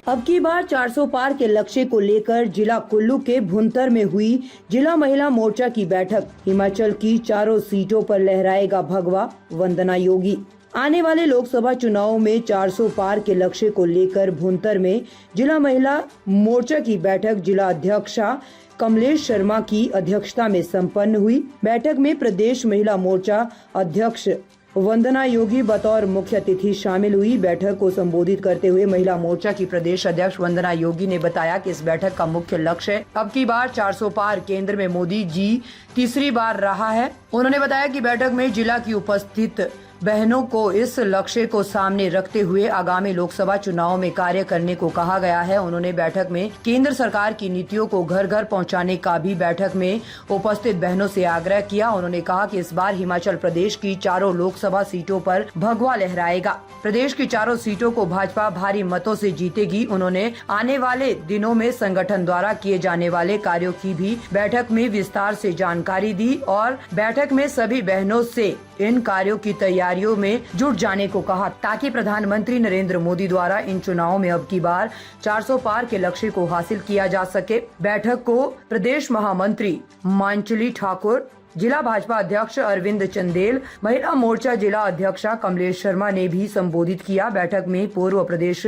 अब की बार 400 पार के लक्ष्य को लेकर जिला कुल्लू के भुंतर में हुई जिला महिला मोर्चा की बैठक। हिमाचल की चारों सीटों पर लहराएगा भगवा, वंदना योगी। आने वाले लोकसभा चुनावों में 400 पार के लक्ष्य को लेकर भुंतर में जिला महिला मोर्चा की बैठक जिला अध्यक्षा कमलेश शर्मा की अध्यक्षता में संपन्न हुई। बैठक में प्रदेश महिला मोर्चा अध्यक्ष वंदना योगी बतौर मुख्य अतिथि शामिल हुई। बैठक को संबोधित करते हुए महिला मोर्चा की प्रदेश अध्यक्ष वंदना योगी ने बताया कि इस बैठक का मुख्य लक्ष्य अब की बार 400 पार केंद्र में मोदी जी तीसरी बार रहा है। उन्होंने बताया कि बैठक में जिला की उपस्थित बहनों को इस लक्ष्य को सामने रखते हुए आगामी लोकसभा चुनाव में कार्य करने को कहा गया है। उन्होंने बैठक में केंद्र सरकार की नीतियों को घर घर पहुंचाने का भी बैठक में उपस्थित बहनों से आग्रह किया। उन्होंने कहा कि इस बार हिमाचल प्रदेश की चारों लोकसभा सीटों पर भगवा लहराएगा। प्रदेश की चारों सीटों को भाजपा भारी मतों से जीतेगी। उन्होंने आने वाले दिनों में संगठन द्वारा किए जाने वाले कार्यों की भी बैठक में विस्तार से जानकारी दी और बैठक में सभी बहनों से इन कार्यों की तैयारियों में जुट जाने को कहा ताकि प्रधानमंत्री नरेंद्र मोदी द्वारा इन चुनावों में अब की बार 400 पार के लक्ष्य को हासिल किया जा सके। बैठक को प्रदेश महामंत्री मांचली ठाकुर, जिला भाजपा अध्यक्ष अरविंद चंदेल, महिला मोर्चा जिला अध्यक्षा कमलेश शर्मा ने भी संबोधित किया। बैठक में पूर्व प्रदेश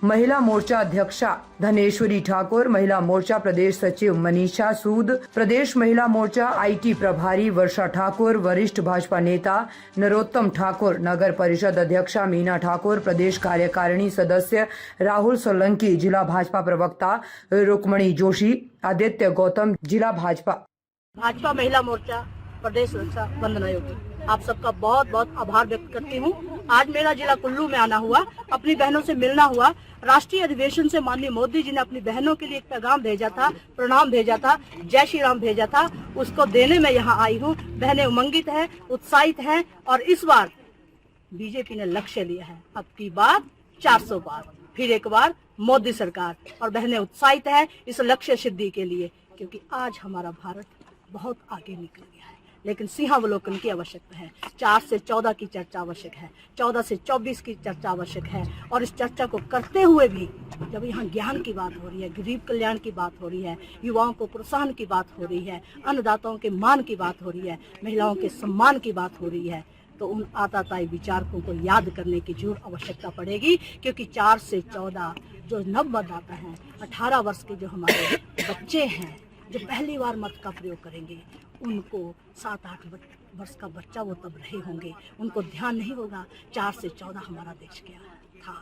महिला मोर्चा अध्यक्षा धनेश्वरी ठाकुर, महिला मोर्चा प्रदेश सचिव मनीषा सूद, प्रदेश महिला मोर्चा IT प्रभारी वर्षा ठाकुर, वरिष्ठ भाजपा नेता नरोत्तम ठाकुर, नगर परिषद अध्यक्षा मीना ठाकुर, प्रदेश कार्यकारिणी सदस्य राहुल सोलंकी, जिला भाजपा प्रवक्ता रुक्मणी जोशी, आदित्य गौतम, जिला भाजपा महिला मोर्चा प्रदेश अध्यक्ष वंदना योगी, आप सबका बहुत बहुत आभार व्यक्त करती हूँ। आज मेरा जिला कुल्लू में आना हुआ, अपनी बहनों से मिलना हुआ। राष्ट्रीय अधिवेशन से माननीय मोदी जी ने अपनी बहनों के लिए एक पैगाम भेजा था, प्रणाम भेजा था, जय श्री राम भेजा था, उसको देने में यहाँ आई हूँ। बहनें उमंगित है, उत्साहित है और इस बार बीजेपी ने लक्ष्य लिया है अब की बार 400 पार, फिर एक बार मोदी सरकार, और बहनें उत्साहित है इस लक्ष्य सिद्धि के लिए, क्योंकि आज हमारा भारत बहुत आगे निकल गया है, लेकिन सिंहावलोकन की आवश्यकता है। 4 से 14 की चर्चा आवश्यक है, 14 से 24 की चर्चा आवश्यक है। और इस चर्चा को करते हुए भी जब यहाँ ज्ञान की बात हो रही है, गरीब कल्याण की बात हो रही है, युवाओं को प्रोत्साहन की बात हो रही है, अन्नदाताओं के मान की बात हो रही है, महिलाओं के सम्मान की बात हो रही है, तो उन आताताई विचारकों को याद करने की जरूर आवश्यकता पड़ेगी। क्योंकि 4 से 14 जो नवमतदाता हैं, 18 वर्ष के जो हमारे बच्चे हैं जो पहली बार मत का प्रयोग करेंगे, उनको 7-8 वर्ष का बच्चा वो तब रहे होंगे, उनको ध्यान नहीं होगा 4 से 14 हमारा देश क्या था।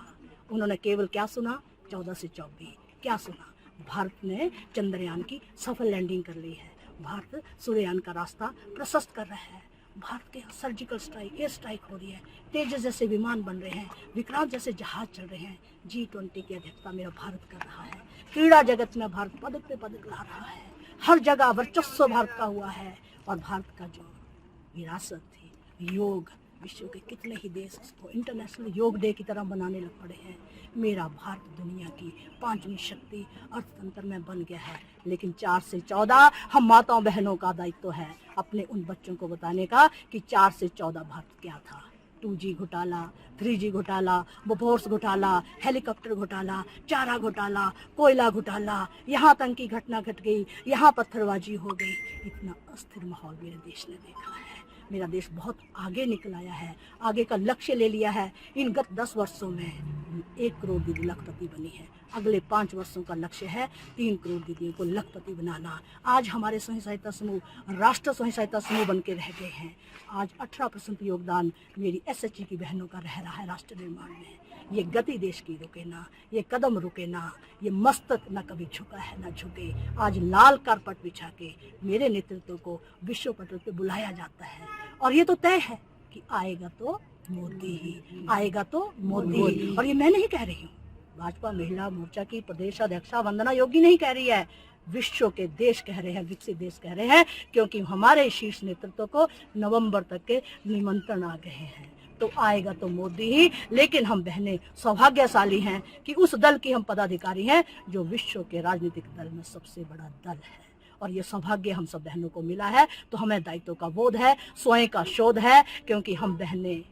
उन्होंने केवल क्या सुना, 14 से 24 क्या सुना, भारत ने चंद्रयान की सफल लैंडिंग कर ली है, भारत सूर्ययान का रास्ता प्रशस्त कर रहा है, भारत के सर्जिकल स्ट्राइक, एयर स्ट्राइक हो रही है, तेजस जैसे विमान बन रहे हैं, विक्रांत जैसे जहाज चल रहे हैं। G20 की अध्यक्षता मेरा भारत कर रहा है, क्रीड़ा जगत में भारत पदक पे पदक ला रहा है, हर जगह वर्चस्व भारत का हुआ है। और भारत का जो विरासत थी योग, विश्व के कितने ही देश उसको इंटरनेशनल योग डे की तरह बनाने लग पड़े हैं। मेरा भारत दुनिया की 5वीं शक्ति अर्थतंत्र में बन गया है। लेकिन 4 से 14 हम माताओं बहनों का दायित्व है अपने उन बच्चों को बताने का कि 4 से 14 भारत क्या था। 2G घोटाला, 3G घोटाला, बोफोर्स घोटाला, हेलीकॉप्टर घोटाला, चारा घोटाला, कोयला घोटाला, यहाँ आतंकी घटना घट गई, यहाँ पत्थरबाजी हो गई। इतना अस्थिर माहौल मेरे देश ने देखा है। मेरा देश बहुत आगे निकल आया है, आगे का लक्ष्य ले लिया है। इन गत 10 वर्षों में 1 करोड़ दीदी लखपति बनी है। अगले 5 वर्षों का लक्ष्य है 3 करोड़ दीदियों को लखपति बनाना। आज हमारे स्वयं सहायता समूह राष्ट्र स्वयं सहायता समूह बन के रह गए हैं। आज 18% योगदान मेरी SHG की बहनों का रह रहा है राष्ट्र निर्माण में। ये गति देश की रुके ना, ये कदम रुके ना, ये मस्तक न कभी झुका है न झुके। आज लाल कारपेट बिछा के मेरे नेतृत्व को विश्व पटल पे बुलाया जाता है, और ये तो तय है कि आएगा तो मोदी ही, आएगा तो मोदी। और ये मैं नहीं कह रही हूँ, भाजपा महिला मोर्चा की प्रदेश अध्यक्षा वंदना योगी नहीं कह रही है, विश्व के देश कह रहे हैं, विकसित देश कह रहे हैं, क्योंकि हमारे शीर्ष नेतृत्व को नवंबर तक के निमंत्रण आ गए हैं। तो आएगा तो मोदी ही। लेकिन हम बहनें सौभाग्यशाली हैं कि उस दल की हम पदाधिकारी हैं जो विश्व के राजनीतिक दल में सबसे बड़ा दल है, और ये सौभाग्य हम सब बहनों को मिला है। तो हमें दायित्व का बोध है, स्वयं का शोध है, क्योंकि हम बहनें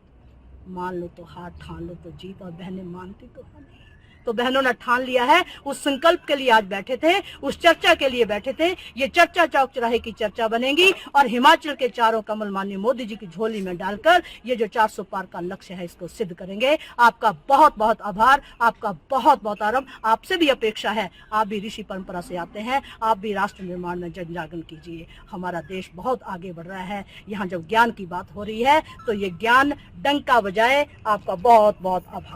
मान लो तो हार, ठान लो तो जीत, और बहनें मानती तो है नहीं। तो बहनों ने ठान लिया है, उस संकल्प के लिए आज बैठे थे, उस चर्चा के लिए बैठे थे। ये चर्चा चौक चौराहे की चर्चा बनेगी और हिमाचल के चारों कमल माननीय मोदी जी की झोली में डालकर ये जो 400 पार का लक्ष्य है इसको सिद्ध करेंगे। आपका बहुत बहुत आभार, आपका बहुत बहुत आराम। आपसे भी अपेक्षा है, आप भी ऋषि परंपरा से आते हैं, आप भी राष्ट्र निर्माण में जन जागरण कीजिए। हमारा देश बहुत आगे बढ़ रहा है। यहाँ जब ज्ञान की बात हो रही है तो ये ज्ञान डंका बजाए। आपका बहुत बहुत आभार।